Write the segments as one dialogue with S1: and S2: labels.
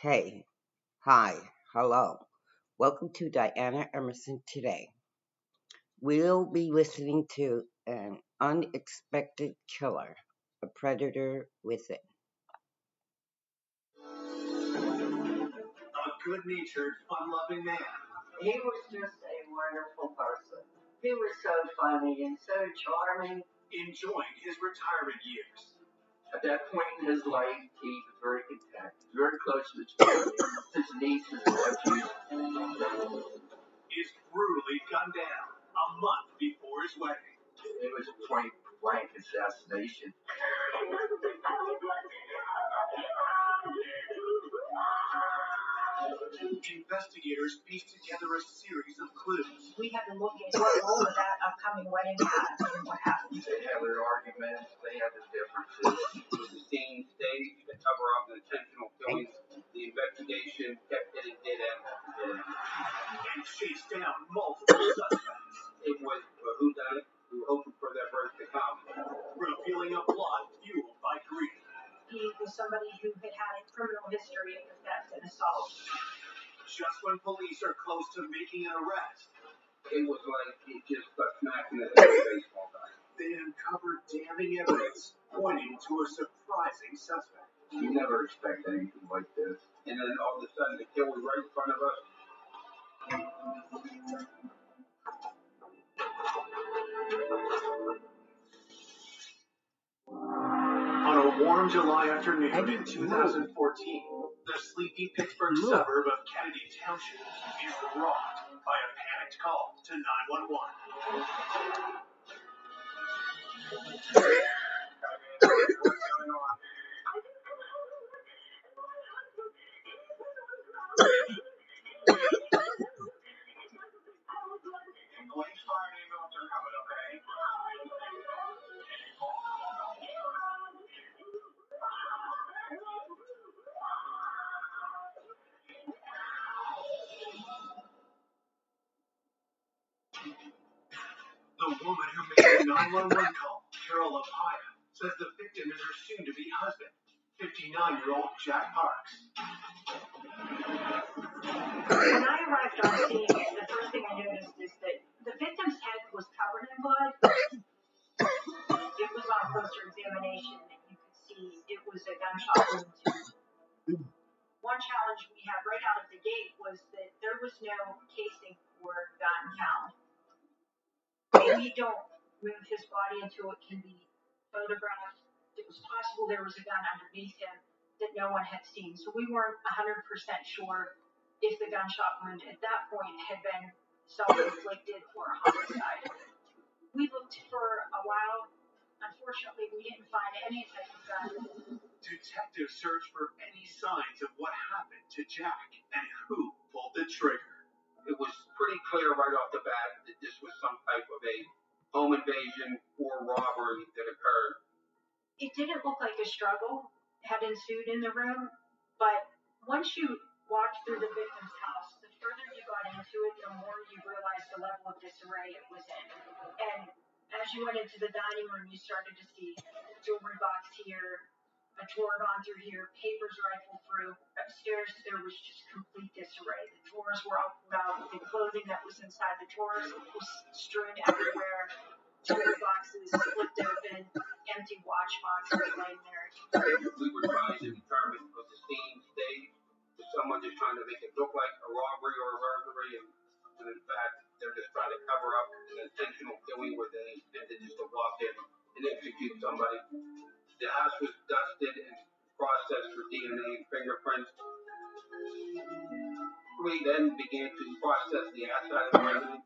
S1: Hey, hi, hello. Welcome to Diana Emerson today. We'll be listening to an unexpected killer, a predator within.
S2: A good-natured, fun-loving man.
S3: He was just a wonderful person. He was so funny and so charming.
S2: Enjoying his retirement years.
S3: At that point in his life, he was very content, very close to his family, his nieces and nephews.
S2: Is brutally gunned down a month before his wedding.
S3: It was a point blank assassination.
S2: Investigators pieced together a series of clues.
S4: We had to look at what role that upcoming wedding had and what happened.
S3: They had their arguments, they had their differences.
S5: It was the scene staged to cover up an intentional killing. The investigation kept getting dead end after dead end.
S2: And chased down multiple suspects.
S5: It was a whodunit. We were hoping for that verdict to come.
S2: Revealing a plot fueled by greed.
S4: He was somebody who had had a criminal history of theft and assault.
S2: Just when police are close to making an arrest,
S5: It was like it just got smacked in the head with a baseball bat.
S2: they uncovered damning evidence pointing to a surprising suspect.
S5: You never expect anything like this. And then all of a sudden the kill was right in front of us.
S2: On a warm July afternoon in 2014, the sleepy Pittsburgh suburb of Kennedy Township is rocked by a panicked call to 911. Police fire and ambulance are coming, okay? The woman who made the 911 call, Carol Lapaya, says the victim is her soon-to-be husband, 59-year-old Jack Parks.
S4: When I arrived on scene, the first thing I noticed is that the victim's head was covered in blood. It was on closer examination that you could see it was a gunshot wound. One challenge we had right out of the gate was that there was no casing for gun found. We don't move his body until it can be photographed. It was possible there was a gun underneath him that no one had seen. So we weren't 100% sure if the gunshot wound at that point had been self-inflicted or a homicide. We looked for a while. Unfortunately, we didn't find any type of gun.
S2: Detectives searched for any signs of what happened to Jack and who pulled the trigger.
S5: It was pretty clear right off the bat that this was some type of a home invasion or robbery that occurred.
S4: It didn't look like a struggle had ensued in the room, but once you walked through the victim's house, the further you got into it, the more you realized the level of disarray it was in. And as you went into the dining room, you started to see a jewelry box here, a drawer gone through here, papers rifled through. Upstairs, there was just complete disarray. The drawers were all pulled out. The clothing that was inside the drawers was strewn everywhere. Jewelry boxes flipped open, empty watch boxes laying there.
S5: We were trying to determine was the scene staged, was someone just trying to make it look like a robbery or a burglary, and in fact, they're just trying to cover up an intentional killing where they intended just to walk in and execute somebody. The house was dusted and processed for DNA and fingerprints. We then began to process the outside of the residence,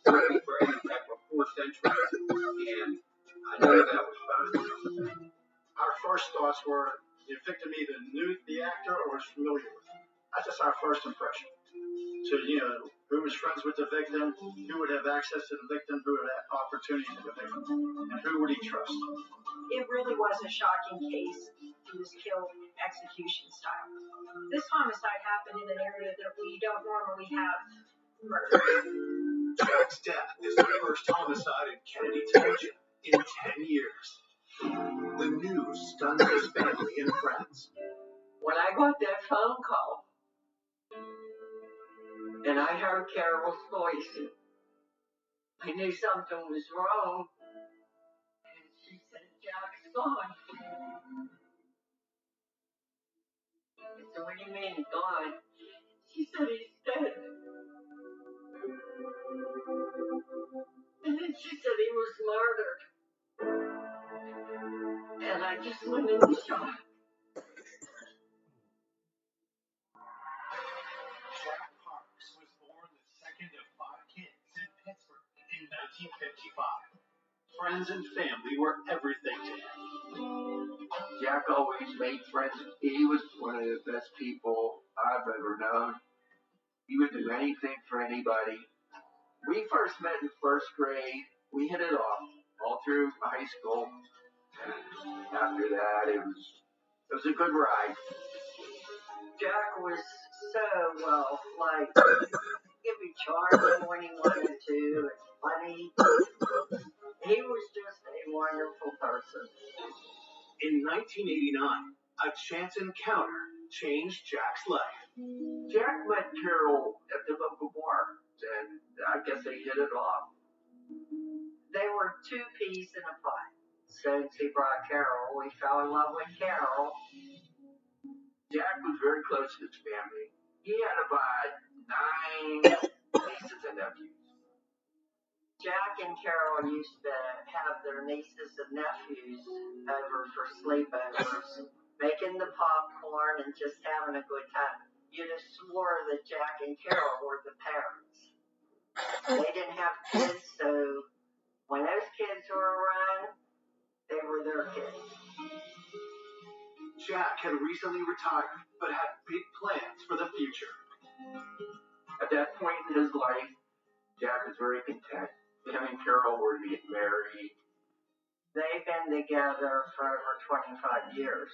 S5: looking for any type of forced entry, and none of that was found.
S6: Our first thoughts were the victim either knew the actor or was familiar with him. That's just our first impression. So, who was friends with the victim, who would have access to the victim, who would have opportunity to the victim, and who would he trust?
S4: It really was a shocking case. He was killed execution style. This homicide happened in an area that we don't normally have murder.
S2: Jack's death is the first homicide in Kennedy Township in 10 years. The news stunned his family and friends.
S3: when I got that phone call and I heard Carol's voice, I knew something was wrong. And she said, Jack's gone. I said, what do you mean gone? She said, he's dead. And then she said he was murdered. And I just went into shock.
S2: Jack Parks was born the second of 5 kids in Pittsburgh in 1955. Friends and family were everything to him.
S3: Jack always made friends. He was one of the best people I've ever known. He would do anything for anybody. We first met in first grade. We hit it off all through high school. And after that, it was a good ride. Jack was so well liked. He'd be charming when he wanted to, and funny. He was just a wonderful person.
S2: In 1989, a chance encounter changed Jack's life.
S3: Jack met Carol at the local bar, and I guess they hit it off. They were 2 peas in a pod. Since he brought Carol, we fell in love with Carol. Jack was very close to his family. He had about 9 nieces and nephews. Jack and Carol used to have their nieces and nephews over for sleepovers, making the popcorn and just having a good time. You'd have swore that Jack and Carol were the parents. They didn't have kids, so when those kids were around, they were their kids.
S2: Jack had recently retired, but had big plans for the future.
S3: At that point in his life, Jack was very content. Him and Carol were to get married. They've been together for over 25 years.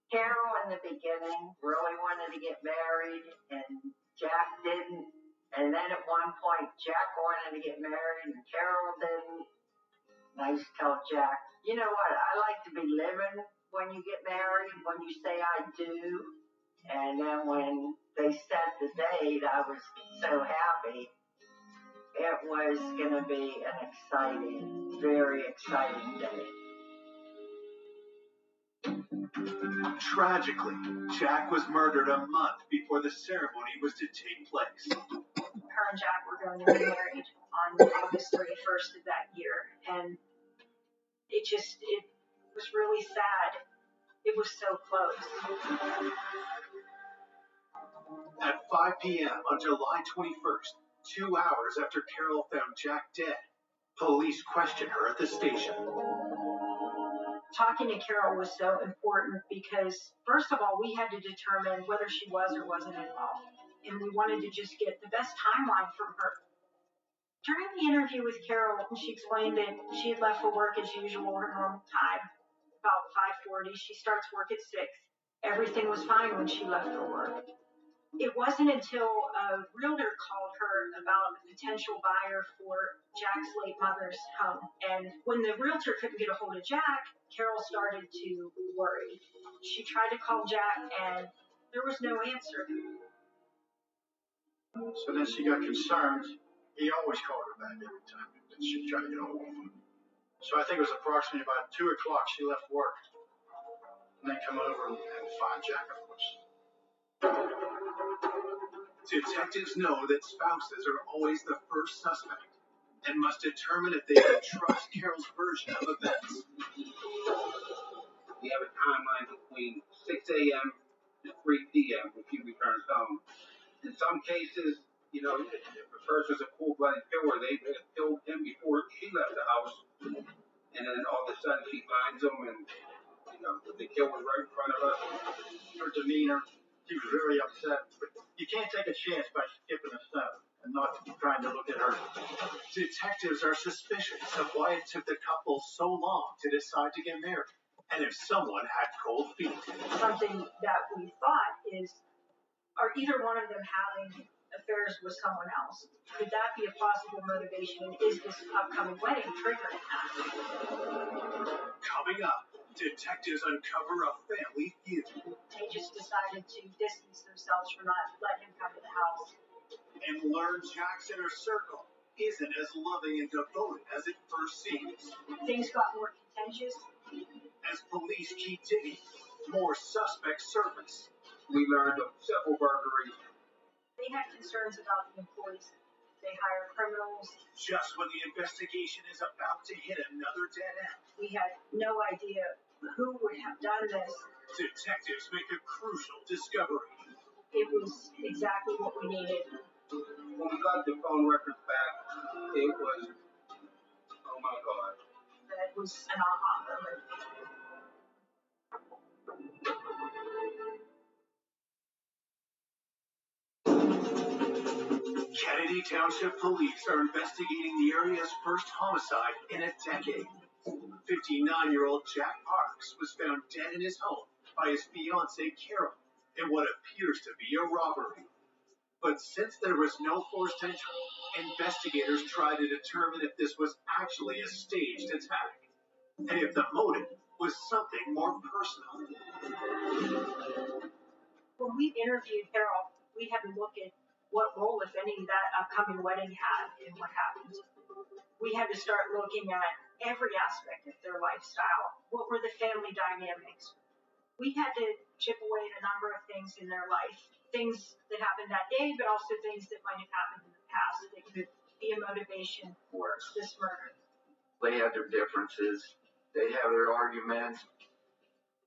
S3: Carol, in the beginning, really wanted to get married, and Jack didn't. And then at one point, Jack wanted to get married, and Carol didn't. And I used to tell Jack, you know what, I like to be living when you get married, when you say I do. And then when they set the date, I was so happy. It was going to be an exciting, very exciting day.
S2: Tragically, Jack was murdered a month before the ceremony was to take place.
S4: Her and Jack were going to be married on August 31st of that year, and it was really sad. It was so close.
S2: At 5 p.m. on July 21st, 2 hours after Carol found Jack dead, police questioned her at the station.
S4: Talking to Carol was so important because, first of all, we had to determine whether she was or wasn't involved. And we wanted to just get the best timeline from her. During the interview with Carol, she explained that she had left for work as usual, her normal time, about 5:40. She starts work at 6. Everything was fine when she left for work. It wasn't until a realtor called her about a potential buyer for Jack's late mother's home. And when the realtor couldn't get a hold of Jack, Carol started to worry. She tried to call Jack, and there was no answer.
S6: So then she got concerned. He always called her back every time that she tried to get a hold of him. So I think it was approximately about 2 o'clock she left work. And they come over and find Jack, of course.
S2: Detectives know that spouses are always the first suspect and must determine if they can trust Carol's version of events.
S5: We have a timeline between 6 a.m. to 3 p.m. when she returns home. In some cases, if a person's a cold-blooded killer, they killed him before she left the house, and then all of a sudden she finds him, and the kill was right in front of us.
S6: Her demeanor, she was very upset. But you can't take a chance by skipping a step and not trying to look at her.
S2: Detectives are suspicious of why it took the couple so long to decide to get married, and if someone had cold feet.
S4: Something that we thought is, are either one of them having affairs with someone else? Could that be a possible motivation? And is this upcoming wedding triggering that?
S2: Coming up, Detectives uncover a family feud.
S4: They just decided to distance themselves from not letting him come to the house.
S2: And learn Jack's inner circle isn't as loving and devoted as it first seems.
S4: Things got more contentious.
S2: As police keep digging, more suspects surface.
S5: We learned of several burglaries.
S4: They had concerns about the employees. They hire criminals.
S2: Just when the investigation is about to hit another dead end,
S4: We had no idea who would have done this.
S2: detectives make a crucial discovery.
S4: It was exactly what we needed.
S5: When we got the phone records back, it was, oh my God.
S4: That was an aha moment.
S2: Kennedy Township Police are investigating the area's first homicide in a decade. 59-year-old Jack Parks was found dead in his home by his fiancée Carol in what appears to be a robbery. But since there was no forced entry, investigators try to determine if this was actually a staged attack, and if the motive was something more personal.
S4: When we interviewed Carol, we had to look at what role, if any, that upcoming wedding had in what happened. We had to start looking at every aspect of their lifestyle. What were the family dynamics? We had to chip away at a number of things in their life, things that happened that day, but also things that might have happened in the past that could be a motivation for this murder.
S3: They had their differences. They have their arguments.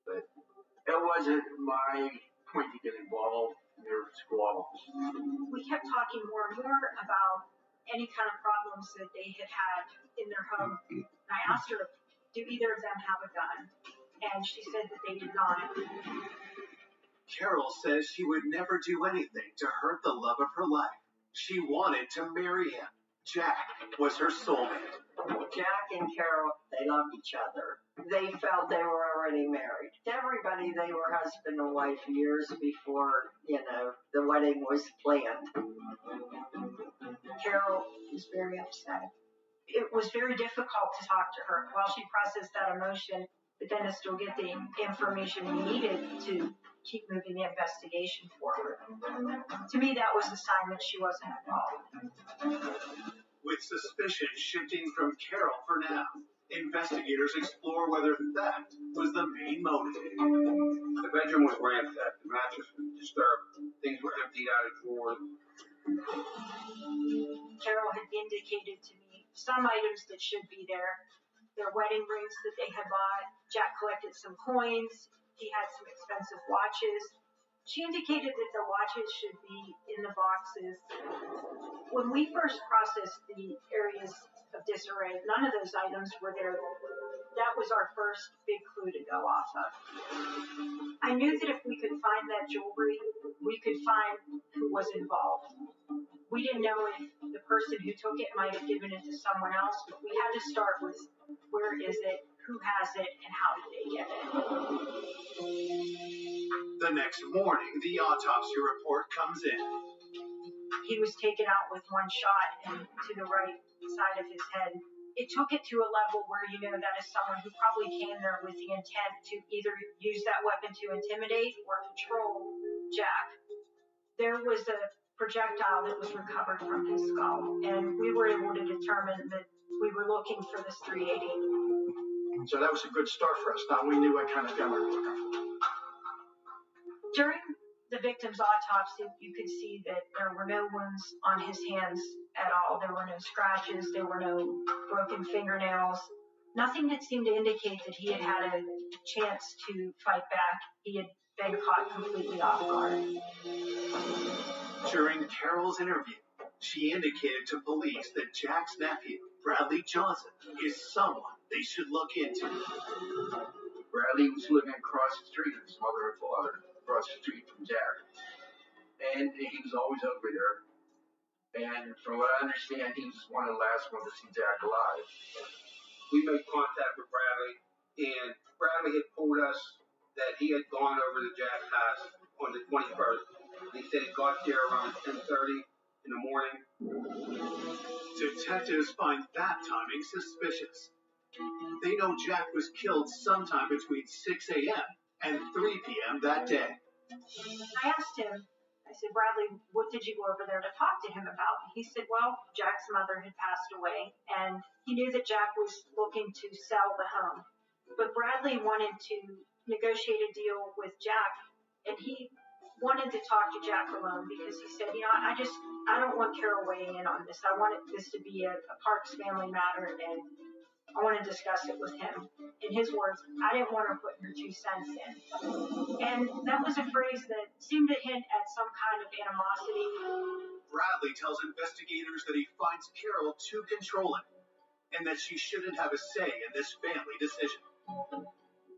S3: But it wasn't my point to get involved in their squabbles.
S4: We kept talking more and more about any kind of problems that they had had in their home. And I asked her, do either of them have a gun? And she said that they did not.
S2: Carol says she would never do anything to hurt the love of her life. She wanted to marry him. Jack was her soulmate.
S3: Jack and Carol, they loved each other. They felt they were already married. To everybody, they were husband and wife years before, the wedding was planned.
S4: Carol was very upset. It was very difficult to talk to her while she processed that emotion, but then to still get the information we needed to keep moving the investigation forward. To me, that was a sign that she wasn't involved.
S2: With suspicion shifting from Carol for now, investigators explore whether theft was the main motive.
S5: The bedroom was ransacked. The mattress was disturbed. Things were emptied out of drawers.
S4: Carol had indicated to me some items that should be there. Their wedding rings that they had bought. Jack collected some coins. He had some expensive watches. She indicated that the watches should be in the boxes. When we first processed the areas of disarray, none of those items were there. That was our first big clue to go off of. I knew that if we could find that jewelry, we could find who was involved. We didn't know if the person who took it might have given it to someone else, but we had to start with where is it, who has it, and how did they get it.
S2: The next morning, the autopsy report comes in.
S4: He was taken out with one shot and to the right side of his head. It took it to a level where that is someone who probably came there with the intent to either use that weapon to intimidate or control Jack. There was a projectile that was recovered from his skull, and we were able to determine that we were looking for this .380.
S6: So that was a good start for us. Now we knew what kind of gun we were looking for.
S4: During the victim's autopsy, you could see that there were no wounds on his hands at all. There were no scratches. There were no broken fingernails. Nothing that seemed to indicate that he had had a chance to fight back. He had been caught completely off guard.
S2: During Carol's interview, she indicated to police that Jack's nephew, Bradley Johnson, is someone they should look into.
S3: Bradley was living across the street with his mother and father, across the street from Jack. And he was always over there. And from what I understand, he was one of the last ones to see Jack alive.
S5: We made contact with Bradley, and Bradley had told us that he had gone over to Jack's house on the 21st. He said he got there around 10:30 in the morning.
S2: Detectives find that timing suspicious. They know Jack was killed sometime between 6 a.m. and 3 p.m. that day.
S4: I asked him, I said, Bradley, what did you go over there to talk to him about? He said, well, Jack's mother had passed away, and he knew that Jack was looking to sell the home. But Bradley wanted to negotiate a deal with Jack, and he wanted to talk to Jack alone because he said, I don't want Carol weighing in on this. I want this to be a Parks family matter, and I want to discuss it with him. In his words, I didn't want her putting her 2 cents in. And that was a phrase that seemed to hint at some kind of animosity.
S2: Bradley tells investigators that he finds Carol too controlling and that she shouldn't have a say in this family decision.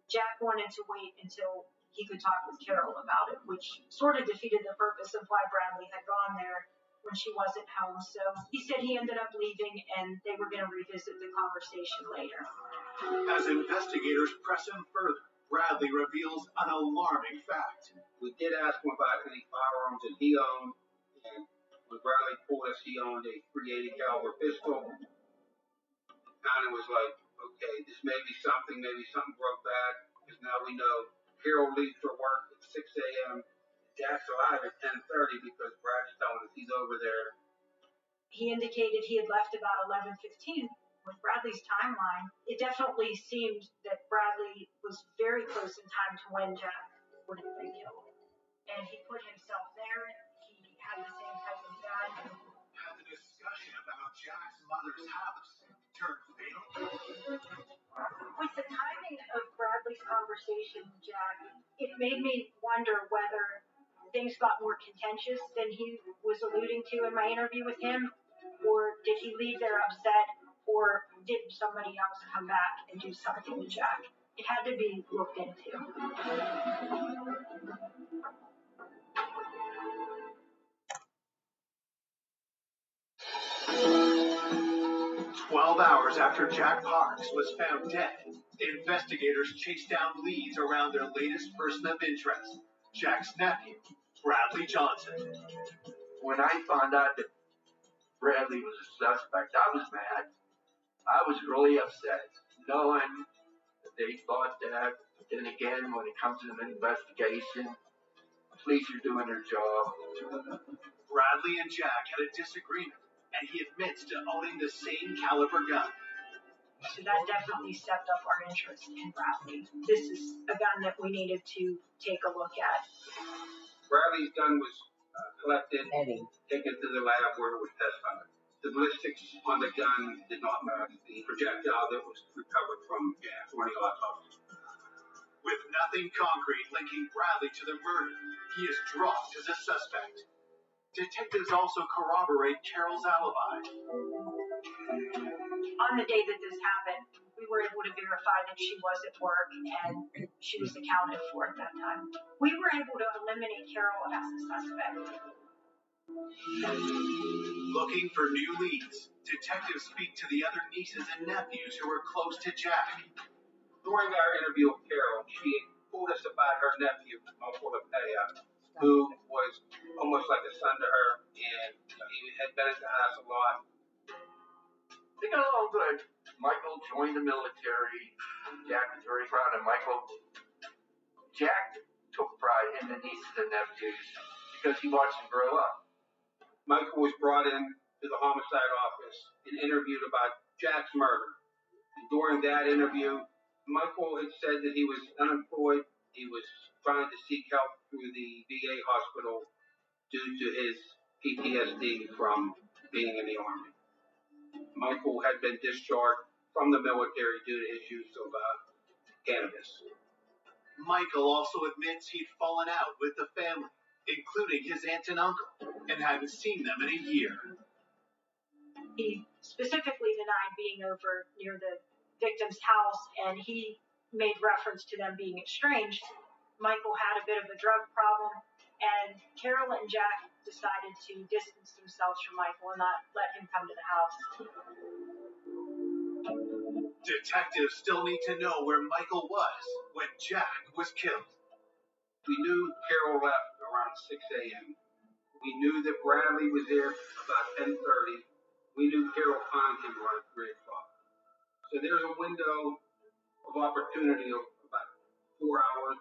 S4: Jack wanted to wait until he could talk with Carol about it, which sort of defeated the purpose of why Bradley had gone there when she wasn't home. So he said he ended up leaving and they were going to revisit the conversation later.
S2: As investigators press him further, Bradley reveals an alarming fact.
S5: We did ask him about any firearms that he owned, and when Bradley told us he owned a .380 caliber pistol, it kind of was like, okay, this may be something broke bad, because now we know Carol leaves for work at 6 a.m. Jack's alive at 10:30 because Brad's telling us he's over there.
S4: He indicated he had left about 11:15. With Bradley's timeline, it definitely seemed that Bradley was very close in time to when Jack would have been killed. And he put himself there. He had the same type of gun.
S2: Had the discussion about Jack's mother's house turned fatal?
S4: With the timing of Bradley's conversation with Jack, it made me wonder whether things got more contentious than he was alluding to in my interview with him, or did he leave there upset, or did somebody else come back and do something to Jack? It had to be looked into.
S2: 12 hours after Jack Parks was found dead, investigators chased down leads around their latest person of interest, Jack's nephew, Bradley Johnson.
S7: When I found out that Bradley was a suspect, I was mad. I was really upset, knowing that they thought that. But then again, when it comes to an investigation, police are doing their job.
S2: Bradley and Jack had a disagreement, and he admits to owning the same caliber gun.
S4: So that definitely stepped up our interest in Bradley. This is a gun that we needed to take a look at.
S5: Bradley's gun was collected, taken to the lab where it was testified. The ballistics on the gun did not match the projectile that was recovered from Jack when he autopsy.
S2: With nothing concrete linking Bradley to the murder, he is dropped as a suspect. Detectives also corroborate Carol's alibi.
S4: On the day that this happened, we were able to verify that she was at work and she was accounted for at that time. We were able to eliminate Carol as a suspect.
S2: Looking for new leads, detectives speak to the other nieces and nephews who were close to Jack.
S5: During our interview with Carol, she told us about her nephew, Uncle Lepea, who was almost like a son to her, and he had been at the house a lot.
S7: They got along good. Michael joined the military. Jack was very proud of Michael. Jack took pride in the nieces and nephews because he watched them grow up.
S5: Michael was brought in to the homicide office and interviewed about Jack's murder. And during that interview, Michael had said that he was unemployed. He was trying to seek help through the VA hospital due to his PTSD from being in the Army. Michael had been discharged from the military due to his use of cannabis.
S2: Michael also admits he'd fallen out with the family, including his aunt and uncle, and hadn't seen them in a year.
S4: He specifically denied being over near the victim's house, and he made reference to them being estranged. Michael had a bit of a drug problem, and Carol and Jack decided to distance themselves from Michael and not let him come to the house.
S2: Detectives still need to know where Michael was when Jack was killed.
S5: We knew Carol left around 6 a.m. We knew that Bradley was there about 10:30. We knew Carol found him around 3 o'clock. So there's a window of opportunity of about 4 hours.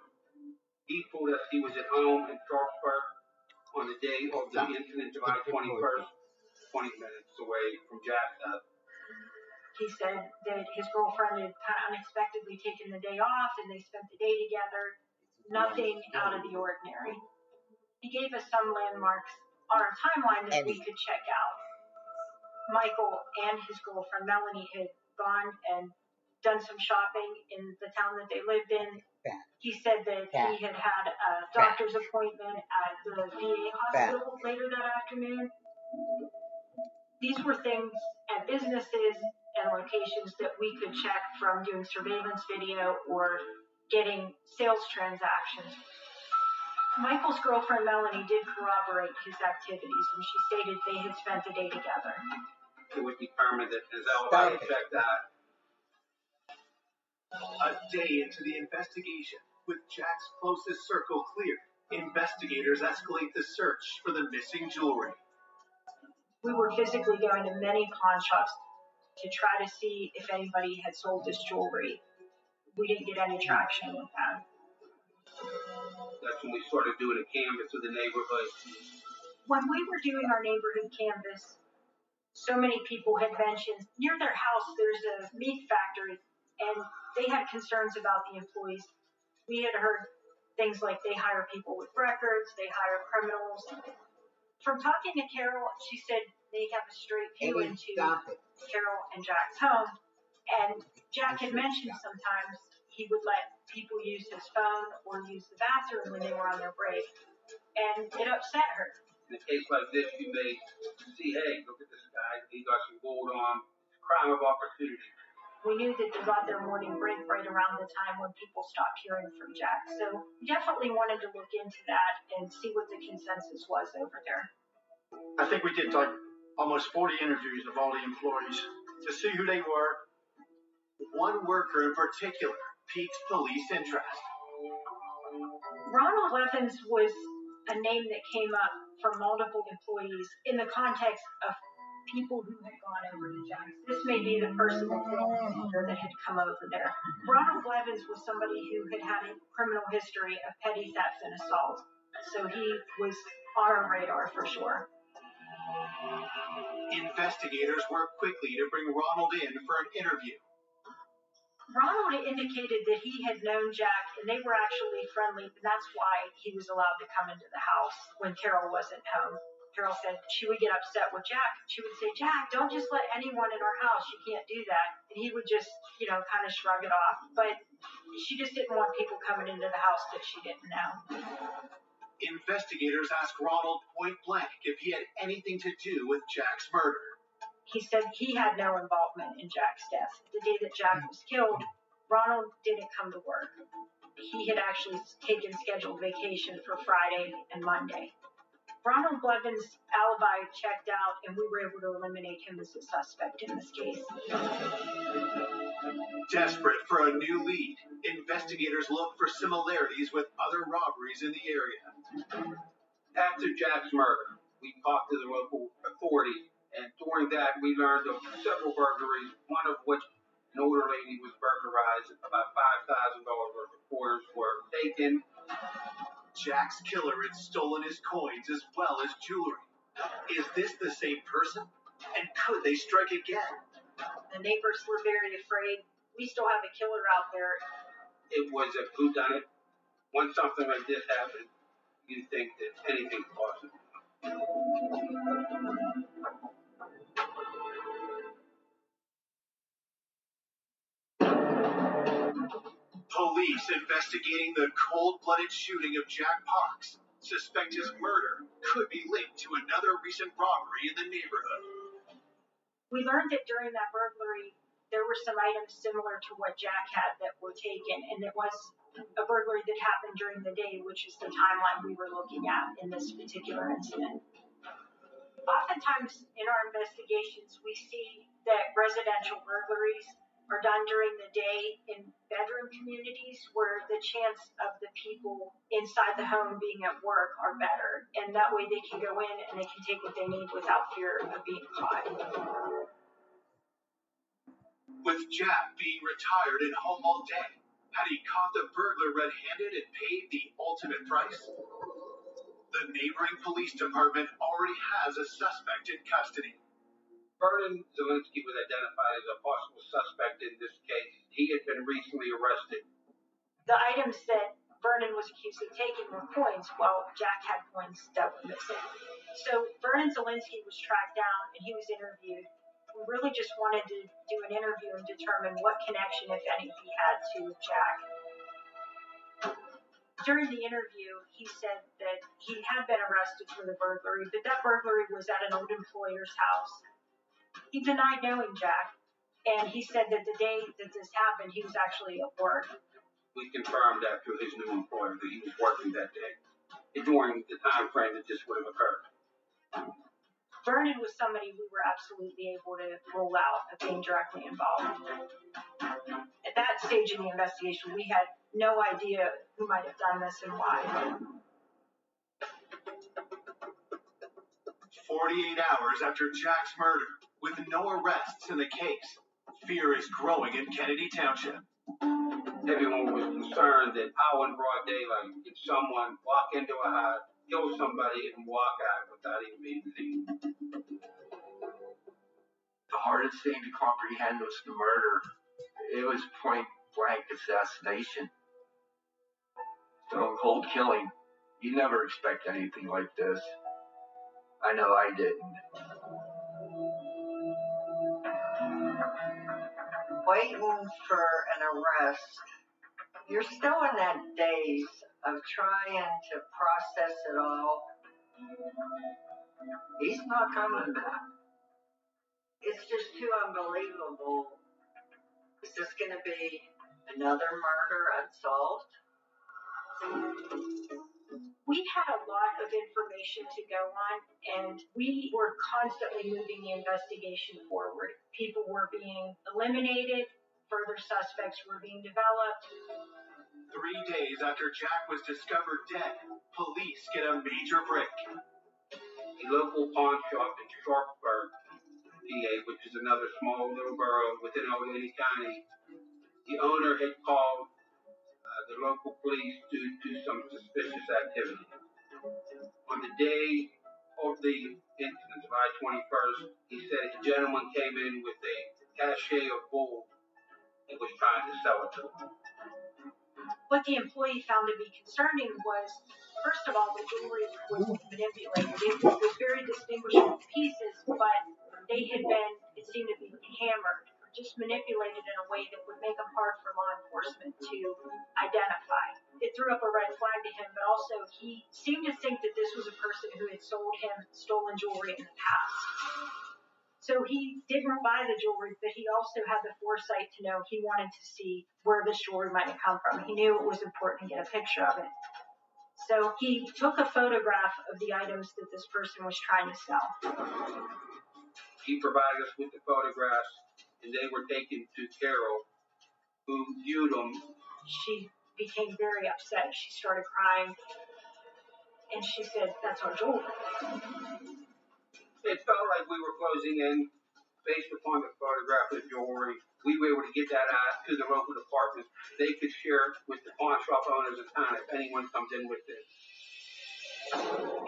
S5: He told us he was at home in Sharpsburg on the day of the incident, July 21st, 20 minutes away from Jack's house.
S4: He said that his girlfriend had kind of unexpectedly taken the day off and they spent the day together. Nothing out of the ordinary. He gave us some landmarks on our timeline that we could check out. Michael and his girlfriend Melanie had gone and done some shopping in the town that they lived in. He said that he had had a doctor's appointment at the VA hospital later that afternoon. These were things at businesses and locations that we could check from doing surveillance video or getting sales transactions. Michael's girlfriend Melanie did corroborate his activities, and she stated they had spent the day together.
S5: It was determined that his alibi checked out.
S2: A day into the investigation, with Jack's closest circle cleared, investigators escalate the search for the missing jewelry.
S4: We were physically going to many pawn shops to try to see if anybody had sold this jewelry. We didn't get any traction with that.
S5: That's when we started doing a canvas of the neighborhood.
S4: When we were doing our neighborhood canvas, so many people had mentioned near their house there's a meat factory, and they had concerns about the employees. We had heard things like they hire people with records, they hire criminals. From talking to Carol, she said they have a straight view into Carol and Jack's home. And Jack had mentioned sometimes he would let people use his phone or use the bathroom when they were on their break. And it upset her.
S5: In a case like this, you may see, hey, look at this guy, he got some gold on. It's a crime of opportunity.
S4: We knew that they got their morning break right around the time when people stopped hearing from Jack. So we definitely wanted to look into that and see what the consensus was over there.
S6: I think we did like almost 40 interviews of all the employees to see who they were.
S2: One worker in particular piqued police interest.
S4: Ronald Evans was a name that came up from multiple employees in the context of people who had gone over to Jack's. This may be the person that had come over there. Ronald Evans was somebody who had had a criminal history of petty theft and assault, so he was on our radar for sure.
S2: Investigators worked quickly to bring Ronald in for an interview.
S4: Ronald indicated that he had known Jack and they were actually friendly, and that's why he was allowed to come into the house when Carol wasn't home. Carol said she would get upset with Jack. She would say, Jack, don't just let anyone in our house. You can't do that. And he would just, kind of shrug it off. But she just didn't want people coming into the house that she didn't know.
S2: Investigators asked Ronald point blank if he had anything to do with Jack's murder.
S4: He said he had no involvement in Jack's death. The day that Jack was killed, Ronald didn't come to work. He had actually taken scheduled vacation for Friday and Monday. Ronald Blevins' alibi checked out, and we were able to eliminate him as a suspect in this case.
S2: Desperate for a new lead, investigators looked for similarities with other robberies in the area.
S5: After Jack's murder, we talked to the local authorities, and during that, we learned of several burglaries, one of which an older lady was burglarized. About $5,000 worth of quarters were taken.
S2: Jack's killer had stolen his coins as well as jewelry. Is this the same person? And could they strike again?
S4: The neighbors were very afraid. We still have a killer out there.
S5: It was a whodunit. When something like this happens, you think that anything's possible.
S2: Police investigating the cold-blooded shooting of Jack Parks suspect his murder could be linked to another recent robbery in the neighborhood.
S4: We learned that during that burglary, there were some items similar to what Jack had that were taken, and it was a burglary that happened during the day, which is the timeline we were looking at in this particular incident. Oftentimes in our investigations, we see that residential burglaries are done during the day in bedroom communities where the chance of the people inside the home being at work are better, and that way they can go in and they can take what they need without fear of being caught.
S2: with Jack being retired and home all day. Had he caught the burglar red-handed and paid the ultimate price? The neighboring police department already has a suspect in custody.
S5: Vernon Zelinsky was identified as a possible suspect in this case. He had been recently arrested.
S4: The items that Vernon was accused of taking were coins, while Jack had coins that were missing. So Vernon Zelinsky was tracked down and he was interviewed. We really just wanted to do an interview and determine what connection, if any, he had to Jack. During the interview, he said that he had been arrested for the burglary, but that burglary was at an old employer's house. He denied knowing Jack, and he said that the day that this happened, he was actually at work.
S5: We confirmed that through his new employer that he was working that day, during the time frame that this would have occurred.
S4: Vernon was somebody we were absolutely able to rule out of being directly involved. At that stage in the investigation, we had no idea who might have done this and why.
S2: 48 hours after Jack's murder, with no arrests in the case, fear is growing in Kennedy Township.
S5: Everyone was concerned that how in broad daylight did someone walk into a house, kill somebody, and walk out without even being seen.
S7: The hardest thing to comprehend was the murder. It was point blank assassination. Stone cold killing. You never expect anything like this. I know I didn't. Waiting for an arrest. You're still in that daze of trying to process it all. He's not coming back. It's just too unbelievable. Is this going to be another murder unsolved?
S4: We had a lot of information to go on, and we were constantly moving the investigation forward. People were being eliminated, further suspects were being developed.
S2: 3 days after Jack was discovered dead, police get a major break.
S5: A local pawn shop in Sharpsburg, PA, which is another small little borough within Allegheny County, the owner had called the local police due to some suspicious activity. On the day of the incident, July 21st, he said a gentleman came in with a cachet of gold and was trying to sell it to him.
S4: What the employee found to be concerning was, first of all, the jewelry was manipulated. It was very distinguishable pieces, but they had been, it seemed to be hammered, or just manipulated in a way that would make them hard for law enforcement to identify. It threw up a red flag to him, but also he seemed to think that this was a person who had sold him stolen jewelry in the past. So he didn't buy the jewelry, but he also had the foresight to know he wanted to see where this jewelry might have come from. He knew it was important to get a picture of it. So he took a photograph of the items that this person was trying to sell.
S5: He provided us with the photographs, and they were taken to Carol, who viewed them.
S4: She became very upset. She started crying, and she said, "That's our jewelry."
S5: It felt like we were closing in based upon the photograph of the jewelry. We were able to get that out to the local department. They could share it with the pawn shop owners in town if anyone comes in with this.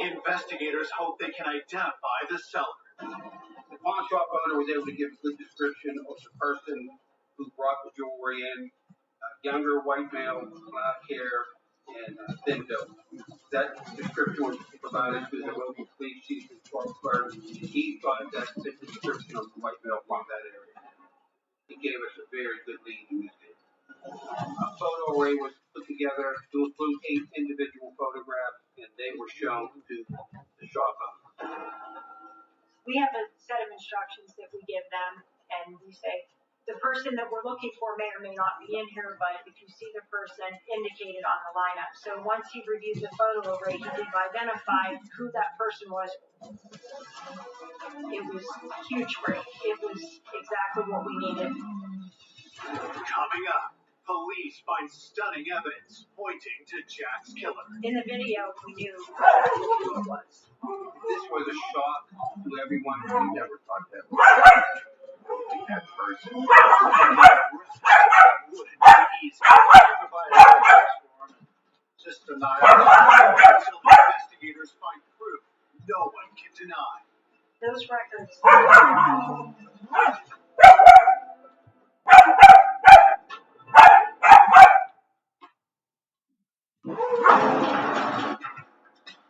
S2: Investigators hope they can identify the seller.
S5: The pawn shop owner was able to give a good description of the person who brought the jewelry in. Younger white male, black hair, and thin build. That description was provided to the local police chief in Sharpsburg. He thought that fit the description of the white male from that area. He gave us a very good lead in this case. A photo array was put together to include 8 individual photographs, and they were shown to the shop owner.
S4: We have a set of instructions that we give them, and we say, the person that we're looking for may or may not be in here, but if you see the person indicated on the lineup. So once he reviewed the photo array, he did identify who that person was. It was huge for him. It was exactly what we needed.
S2: Coming up, police find stunning evidence pointing to Jack's killer.
S4: In the video, we knew who it was.
S5: This was a shock to everyone who never thought that.
S2: at first. Wouldn't be easy.
S6: Just deny it until investigators find proof no one can deny.
S4: Those records.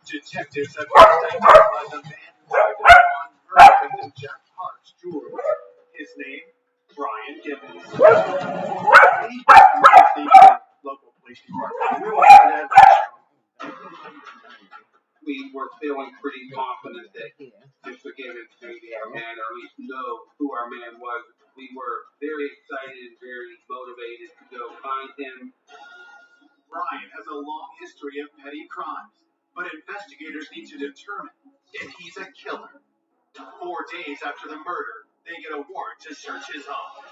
S2: Detectives have just identified the man who tried to pawn her victim Jack Park's jewelry. His name, Brian Gibbons.
S6: He represents the local police department. We want to add that
S5: We were feeling pretty confident that Mr. Gibbons may be our man, or at least know who our man was. We were very excited and very motivated to go find him.
S2: Brian has a long history of petty crimes, but investigators need to determine if he's a killer. 4 days after the murder, they get a warrant to search his home.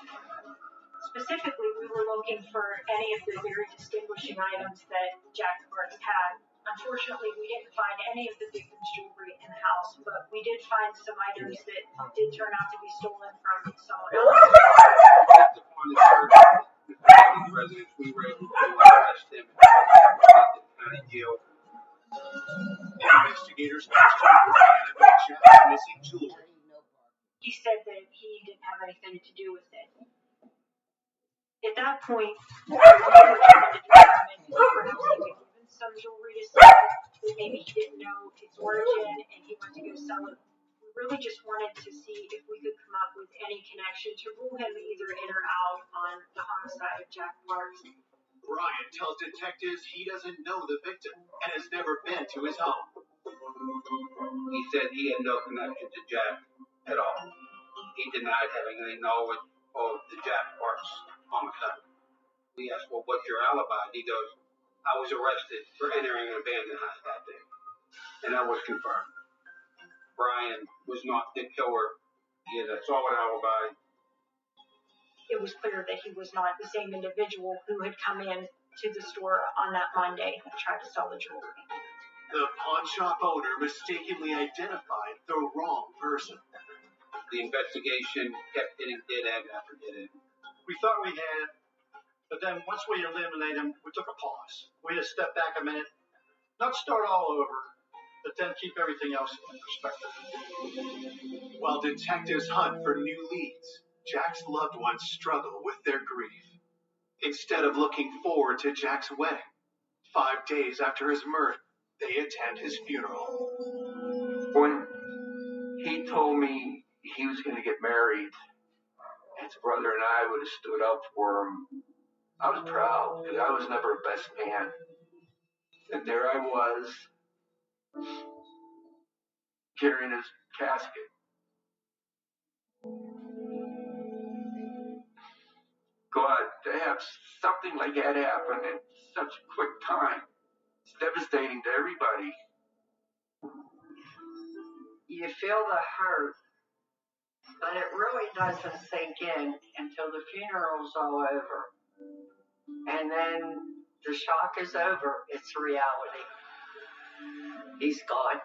S4: Specifically, we were looking for any of the very distinguishing items that Jack Parks had. Unfortunately, we didn't find any of the victim's jewelry in the house, but we did find some items that did turn out to be stolen from someone else.
S5: Based upon the search of Mr. Gibbons' residence, we were able to arrest him and take him to the county jail.
S2: Investigators questioned Brian about Jack's missing jewelry.
S4: He said that he didn't have anything to do with it. At that point, we were trying to determine if perhaps he had given some jewelry to someone that maybe he didn't know its origin and he went to go sell it. We really just wanted to see if we could come up with any connection to rule him either in or out on the homicide of Jack Parks.
S2: Brian tells detectives he doesn't know the victim and has never been to his home.
S5: He said he had no connection to Jack at all. He denied having any knowledge of the Jack Parks homicide. We asked, well, what's your alibi? He goes, I was arrested for entering an abandoned house that day. And that was confirmed. Brian was not the killer. He had a solid alibi.
S4: It was clear that he was not the same individual who had come in to the store on that Monday and tried to sell the jewelry.
S2: The pawn shop owner mistakenly identified the wrong person.
S5: The investigation kept hitting dead end after dead end.
S6: we thought we had it, but then once we eliminated him, we took a pause. We had to step back a minute, not start all over, but then keep everything else in perspective.
S2: While detectives hunt for new leads, Jack's loved ones struggle with their grief. Instead of looking forward to Jack's wedding, 5 days after his murder, they attend his funeral.
S7: When he told me he was going to get married, his brother and I would have stood up for him. I was proud because I was never a best man. And there I was, carrying his casket. God, to have something like that happen in such a quick time, it's devastating to everybody.
S3: You feel the hurt, but it really doesn't sink in until the funeral's all over. And then the shock is over. It's reality. He's gone.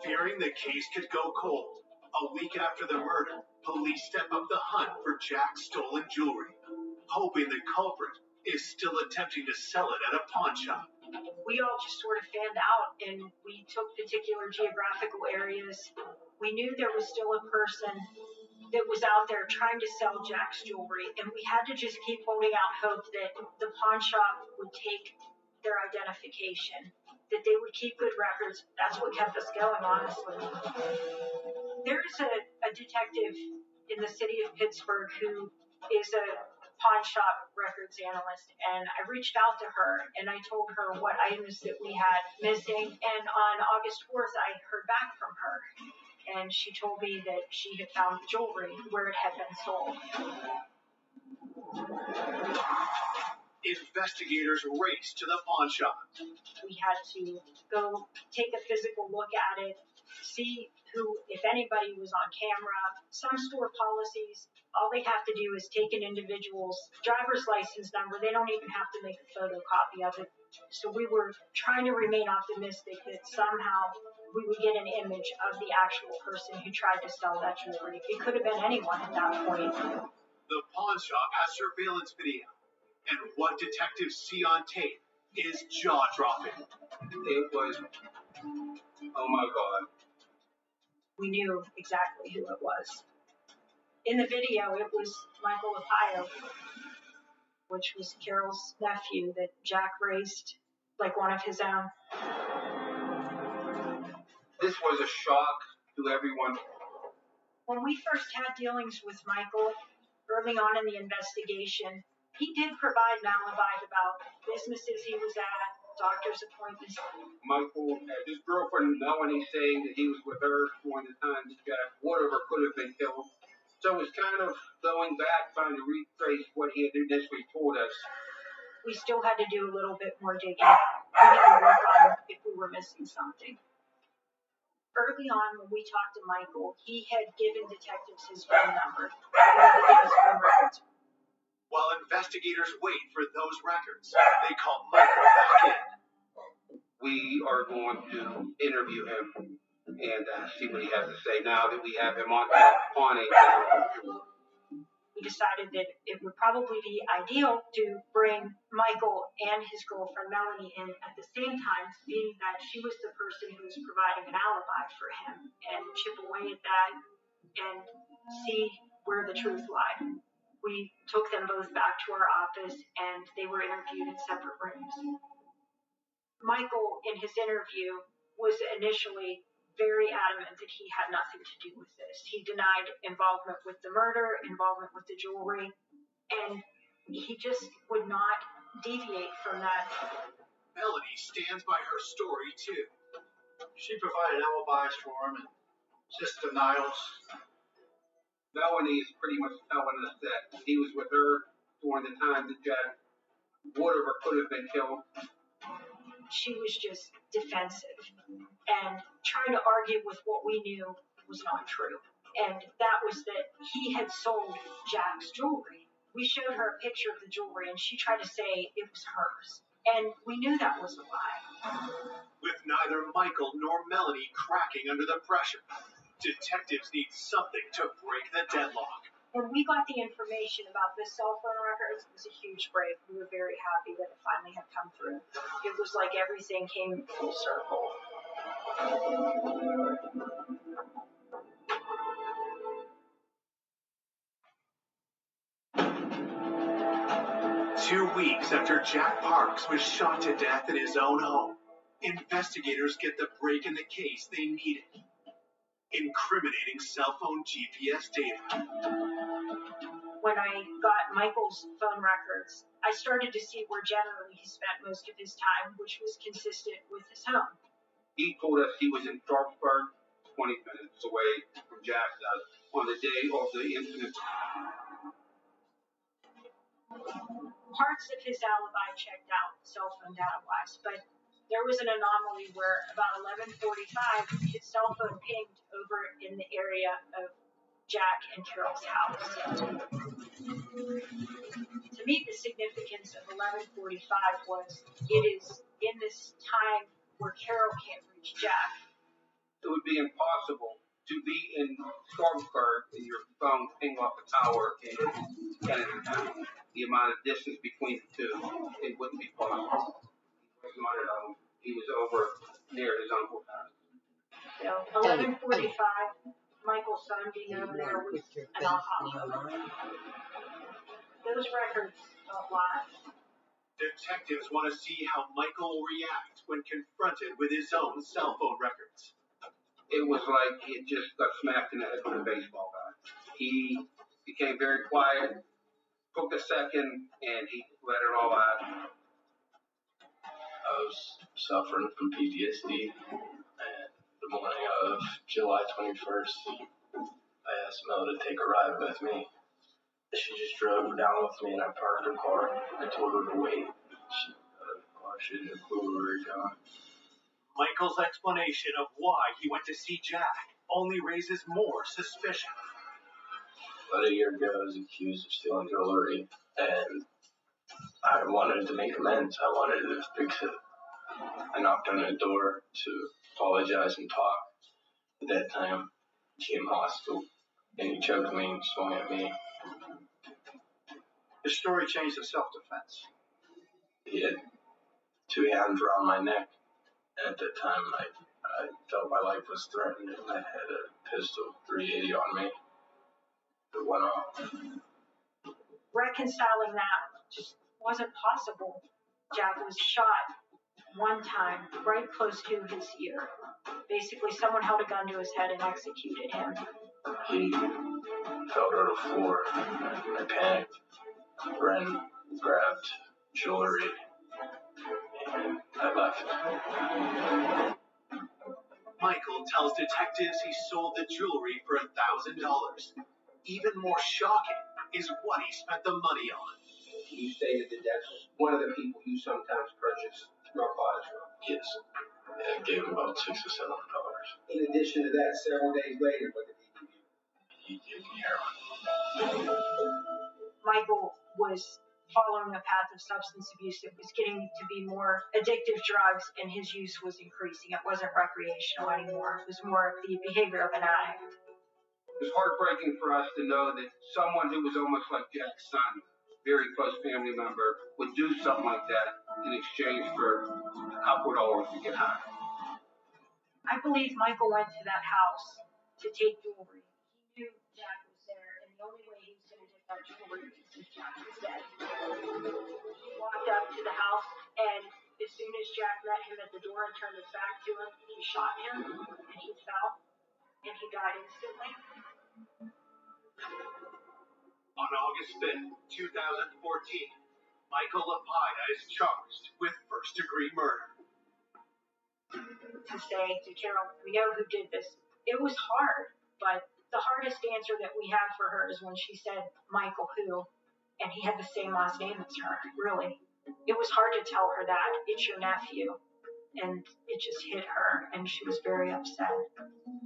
S2: Fearing the case could go cold, a week after the murder, police step up the hunt for Jack's stolen jewelry, hoping the culprit is still attempting to sell it at a pawn shop.
S4: We all just sort of fanned out and we took particular geographical areas. We knew there was still a person that was out there trying to sell Jack's jewelry, and we had to just keep holding out hope that the pawn shop would take their identification, that they would keep good records. That's what kept us going, honestly. There's a detective in the city of Pittsburgh who is a pawn shop records analyst, and I reached out to her and I told her what items that we had missing, and on August 4th I heard back from her, and she told me that she had found the jewelry where it had been sold.
S2: Investigators race to the pawn shop.
S4: We had to go take a physical look at it, see who, if anybody, was on camera. Some store policies, all they have to do is take an individual's driver's license number. They don't even have to make a photocopy of it. So we were trying to remain optimistic that somehow we would get an image of the actual person who tried to sell that jewelry. It could have been anyone at that point.
S2: The pawn shop has surveillance video, and what detectives see on tape is jaw-dropping.
S5: It was, oh my God.
S4: We knew exactly who it was. In the video, it was Michael Lapio, which was Carol's nephew that Jack raised like one of his own.
S5: This was a shock to everyone.
S4: When we first had dealings with Michael early on in the investigation, he did provide an alibi about businesses he was at, doctor's appointments.
S5: Michael had his girlfriend Melanie saying that he was with her during the time that Jack Woodard could have been killed. So it's kind of going back, trying to retrace what he had initially told us.
S4: We still had to do a little bit more digging. We had to work on if we were missing something. Early on, when we talked to Michael, he had given detectives his phone number.
S2: While investigators wait for those records, they call Michael back in.
S5: We are going to interview him and see what he has to say now that we have him on a
S4: We decided that it would probably be ideal to bring Michael and his girlfriend Melanie in at the same time, being that she was the person who was providing an alibi for him, and chip away at that and see where the truth lied. We took them both back to our office, and they were interviewed in separate rooms. Michael, in his interview, was initially very adamant that he had nothing to do with this. He denied involvement with the murder, involvement with the jewelry, and he just would not deviate from that.
S2: Melanie stands by her story, too.
S6: She provided alibis for him and just denials.
S5: Melanie is pretty much telling us that he was with her during the time that Jack Woodard could have been killed.
S4: She was just defensive and trying to argue with what we knew was not true. And that was that he had sold Jack's jewelry. We showed her a picture of the jewelry, and she tried to say it was hers. And we knew that was a lie.
S2: With neither Michael nor Melanie cracking under the pressure, detectives need something to break the deadlock.
S4: When we got the information about the cell phone records, it was a huge break. We were very happy that it finally had come through. It was like everything came full circle.
S2: 2 weeks after Jack Parks was shot to death in his own home, investigators get the break in the case they needed. Incriminating cell phone GPS data.
S4: When I got Michael's phone records, I started to see where generally he spent most of his time, which was consistent with his home.
S5: He told us he was in Sharpsburg, 20 minutes away from Jack's house on the day of the incident.
S4: Parts of his alibi checked out cell phone data-wise, but there was an anomaly where about 11:45, his cell phone pinged over in the area of Jack and Carol's house. To me, the significance of 11:45 was it is in this time where Carol can't reach Jack.
S5: It would be impossible to be in Sharpsburg and your phone ping off a tower in Kennedy County. The amount of distance between the two, it wouldn't be possible. He was not at home. He was over near his uncle's house.
S4: So 11:45, Michael's son being over there was an aha. Those records don't lie.
S2: Detectives want to see how Michael will react when confronted with his own cell phone records.
S5: It was like he had just got smacked in the head with a baseball bat. He became very quiet, took a second, and he let it all out.
S8: I was suffering from PTSD, and the morning of July 21st, I asked Mel to take a ride with me. She just drove down with me, and I parked her car. I told her to wait. She didn't have a clue where we were going.
S2: Michael's explanation of why he went to see Jack only raises more suspicion.
S8: About a year ago, I was accused of stealing jewelry, and I wanted to make amends. I wanted to fix it. I knocked on the door to apologize and talk. At that time, he became hostile, and he choked me and swung at me.
S6: His story changed to self-defense.
S8: He had 2 hands around my neck, and at that time, I felt my life was threatened, and I had a pistol 380 on me. It went off.
S4: Reconciling that just wasn't possible. Jack was shot one time right close to his ear. Basically, someone held a gun to his head and executed him.
S8: He fell to the floor. I panicked, ran, grabbed jewelry, and I left.
S2: Michael tells detectives he sold the jewelry for $1,000. Even more shocking is what he spent the money on.
S5: You stated that that's one of the people you sometimes purchase narcotics from.
S8: Yes. I gave him about $600 or $700.
S5: In addition to that, several days later, what did he give you?
S8: He gave me heroin.
S4: Michael was following a path of substance abuse that was getting to be more addictive drugs, and his use was increasing. It wasn't recreational anymore. It was more the behavior of an addict.
S5: It was heartbreaking for us to know that someone who was almost like Jack's son, very close family member, would do something like that in exchange for a couple of dollars to get high.
S4: I believe Michael went to that house to take jewelry. He knew Jack was there, and the only way he was going to get that jewelry was if Jack was dead. He walked up to the house, and as soon as Jack met him at the door and turned his back to him, he shot him, and he fell, and he died instantly.
S2: On August 5th, 2014, Michael Lapida is charged with first-degree murder.
S4: To say to Carol, we know who did this. It was hard, but the hardest answer that we had for her is when she said, Michael who? And he had the same last name as her, really. It was hard to tell her that. It's your nephew. And it just hit her, and she was very upset.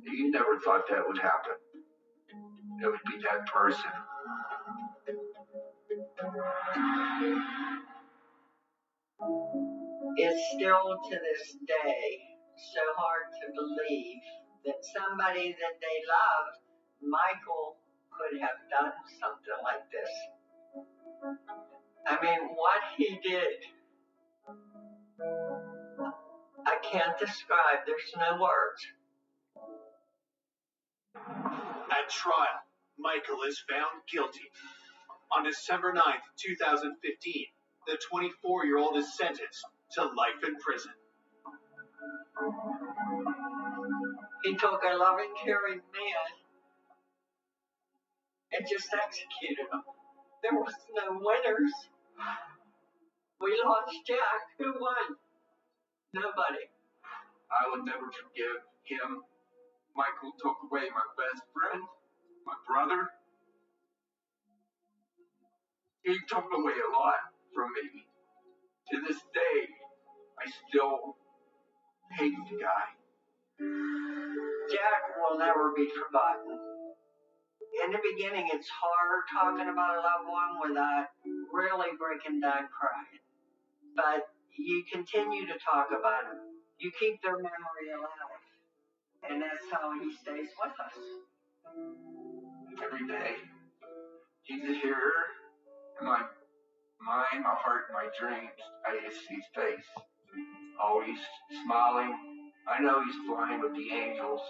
S7: You never thought that would happen. It would be that person.
S3: It's still to this day so hard to believe that somebody that they loved, Michael, could have done something like this. I mean, what he did, I can't describe. There's no words.
S2: At trial, Michael is found guilty. On December 9th, 2015, the 24-year-old is sentenced to life in prison.
S3: He took a loving, caring man and just executed him. There was no winners. We lost Jack. Who won? Nobody.
S7: I would never forgive him. Michael took away my best friend, my brother. He took away a lot from me. To this day, I still hate the guy.
S3: Jack will never be forgotten. In the beginning, it's hard talking about a loved one without really breaking down crying. But you continue to talk about him. You keep their memory alive. And that's how he stays with us.
S7: Every day, he's here in my mind, my heart, my dreams. I just see his face. Always smiling. I know he's flying with the angels.